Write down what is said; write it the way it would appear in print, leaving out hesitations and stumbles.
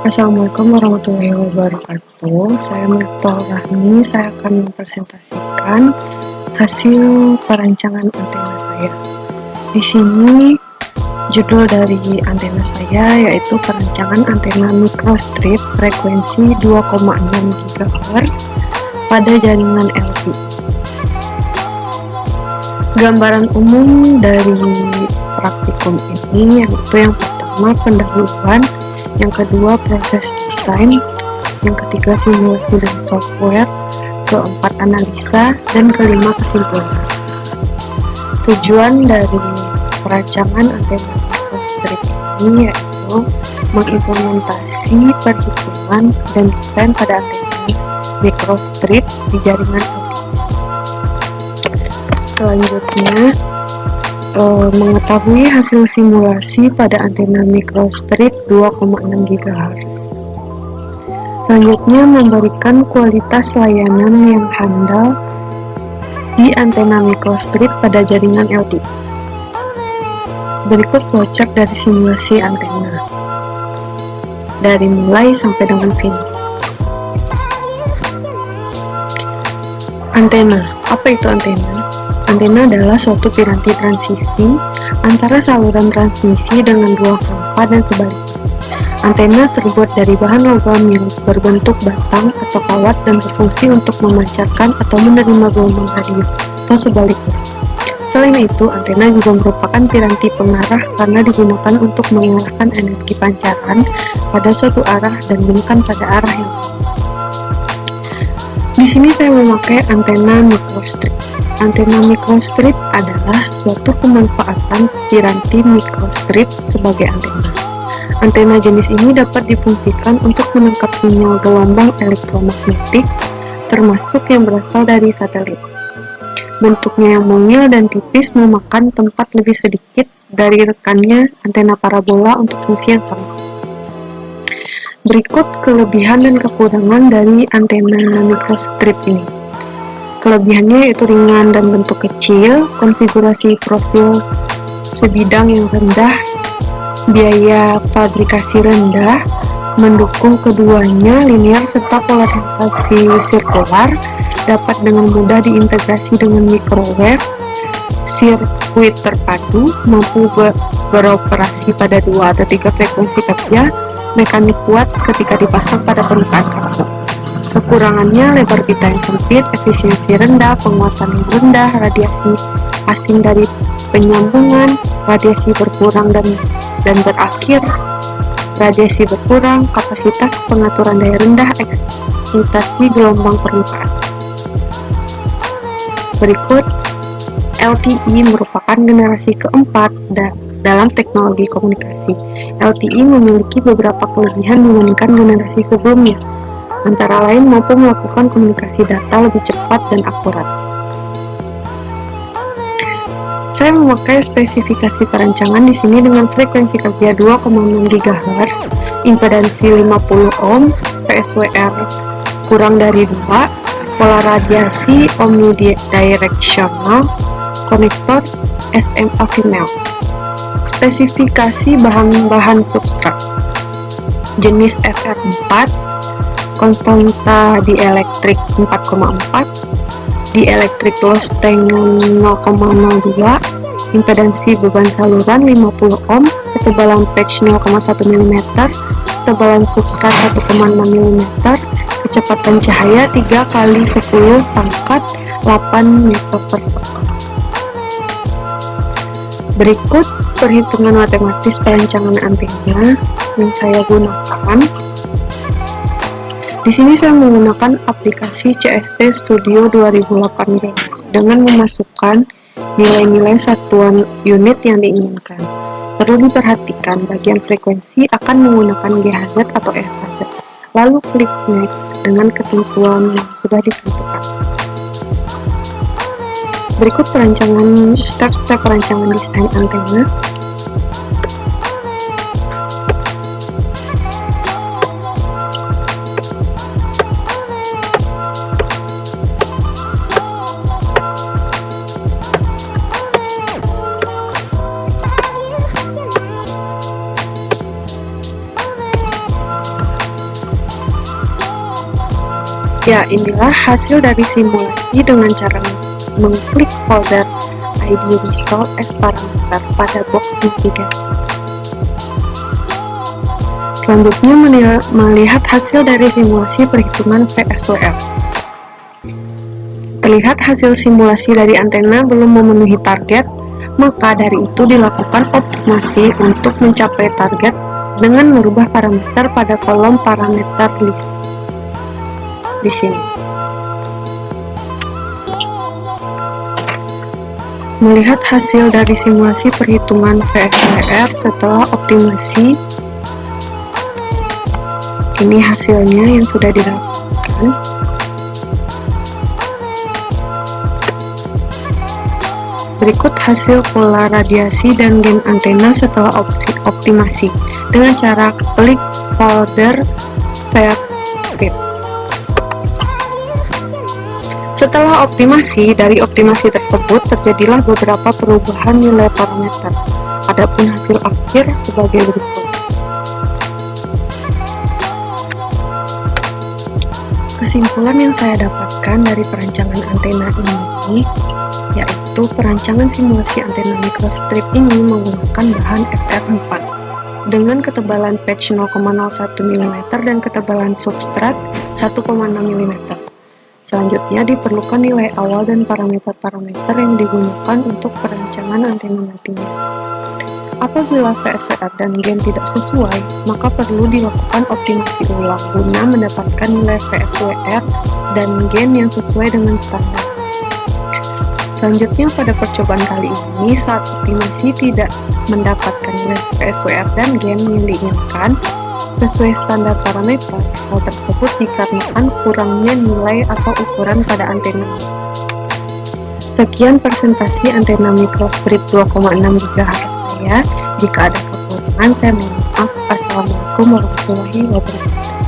Assalamualaikum warahmatullahi wabarakatuh. Saya Mirto Rahmi. Saya akan mempresentasikan hasil perancangan antena saya. Di sini judul dari antena saya yaitu perancangan antena microstrip frekuensi 2,6 GHz pada jaringan LTE. Gambaran umum dari praktikum ini yaitu yang pertama pendahuluan, yang kedua proses desain, yang ketiga simulasi dan software, keempat analisa, dan kelima kesimpulan. Tujuan dari perancangan antena microstrip ini yaitu mengimplementasi perhitungan dan desain pada antena microstrip di jaringan LTE. Selanjutnya, mengetahui hasil simulasi pada antena microstrip 2,6 GHz. Selanjutnya, memberikan kualitas layanan yang handal di antena microstrip pada jaringan LTE. Berikut flowchart dari simulasi antena dari mulai sampai dengan finish. Antena, apa itu antena? Antena adalah suatu piranti transisi antara saluran transmisi dengan ruang hampa dan sebaliknya. Antena terbuat dari bahan logam yang berbentuk batang atau kawat dan berfungsi untuk memancarkan atau menerima gelombang radio atau sebaliknya. Selain itu, antena juga merupakan piranti pengarah karena digunakan untuk mengarahkan energi pancaran pada suatu arah dan bukan pada arah yang lain. Di sini saya memakai antena microstrip. Antena microstrip adalah suatu pemanfaatan piranti microstrip sebagai antena. Antena jenis ini dapat difungsikan untuk menangkap sinyal gelombang elektromagnetik, termasuk yang berasal dari satelit. Bentuknya yang mungil dan tipis memakan tempat lebih sedikit dari rekannya antena parabola untuk fungsi yang sama. Berikut kelebihan dan kekurangan dari antena microstrip ini. Kelebihannya yaitu ringan dan bentuk kecil, konfigurasi profil sebidang yang rendah, biaya fabrikasi rendah, mendukung keduanya linear serta polarisasi sirkular, dapat dengan mudah diintegrasi dengan microwave, sirkuit terpadu, mampu beroperasi pada 2 atau 3 frekuensi kerja, mekanik kuat ketika dipasang pada permukaan kaku. Kekurangannya lebar pita yang sempit, efisiensi rendah, penguatan yang rendah, radiasi asing dari penyambungan, radiasi berkurang dan berakhir, radiasi berkurang, kapasitas pengaturan daya rendah, ekspektasi gelombang permukaan. Berikut, LTE merupakan generasi keempat dalam teknologi komunikasi. LTE memiliki beberapa kelebihan dibandingkan generasi sebelumnya, antara lain mampu melakukan komunikasi data lebih cepat dan akurat. Saya memakai spesifikasi perancangan di sini dengan frekuensi kerja 2,6 GHz, impedansi 50 ohm, PSWR kurang dari 2, pola radiasi omnidirectional, konektor SMA female. Spesifikasi bahan-bahan substrat, jenis FR4, konstanta dielektrik 4,4, dielektrik loss tank 0,02, impedansi beban saluran 50 ohm, ketebalan patch 0,1 mm, ketebalan substrat 1,6 mm, kecepatan cahaya 3 kali 10 pangkat 8 meter per second. Berikut perhitungan matematis perancangan antena yang saya gunakan. Di sini saya menggunakan aplikasi CST Studio 2018 dengan memasukkan nilai-nilai satuan unit yang diinginkan. Perlu diperhatikan bagian frekuensi akan menggunakan GHz atau FHz. Lalu klik next dengan ketentuan yang sudah ditentukan. Berikut step-step perancangan desain antena. Ya, inilah hasil dari simulasi dengan cara mengklik folder ID result as parameter pada box navigasi. Selanjutnya melihat hasil dari simulasi perhitungan VSWR. Terlihat hasil simulasi dari antena belum memenuhi target, maka dari itu dilakukan optimasi untuk mencapai target dengan merubah parameter pada kolom parameter list di sini. Melihat hasil dari simulasi perhitungan VSWR setelah optimasi, ini hasilnya yang sudah dilakukan. Berikut hasil pola radiasi dan gain antena setelah optimasi dengan cara klik folder VRFit. Setelah optimasi, dari optimasi tersebut terjadilah beberapa perubahan nilai parameter. Adapun hasil akhir sebagai berikut. Kesimpulan yang saya dapatkan dari perancangan antena ini yaitu perancangan simulasi antena microstrip ini menggunakan bahan FR4 dengan ketebalan patch 0,01 mm dan ketebalan substrat 1,6 mm. Selanjutnya diperlukan nilai awal dan parameter-parameter yang digunakan untuk perancangan antena nantinya. Apabila VSWR dan gain tidak sesuai, maka perlu dilakukan optimasi ulang guna mendapatkan nilai VSWR dan gain yang sesuai dengan standar. Selanjutnya pada percobaan kali ini, saat optimasi tidak mendapatkan nilai VSWR dan gain yang diinginkan sesuai standar parameter, hal tersebut dikarenakan kurangnya nilai atau ukuran pada antena. Sekian presentasi antena microstrip 2,6 GHz saya. Jika ada kekurangan, saya mohon maaf. Assalamualaikum warahmatullahi wabarakatuh.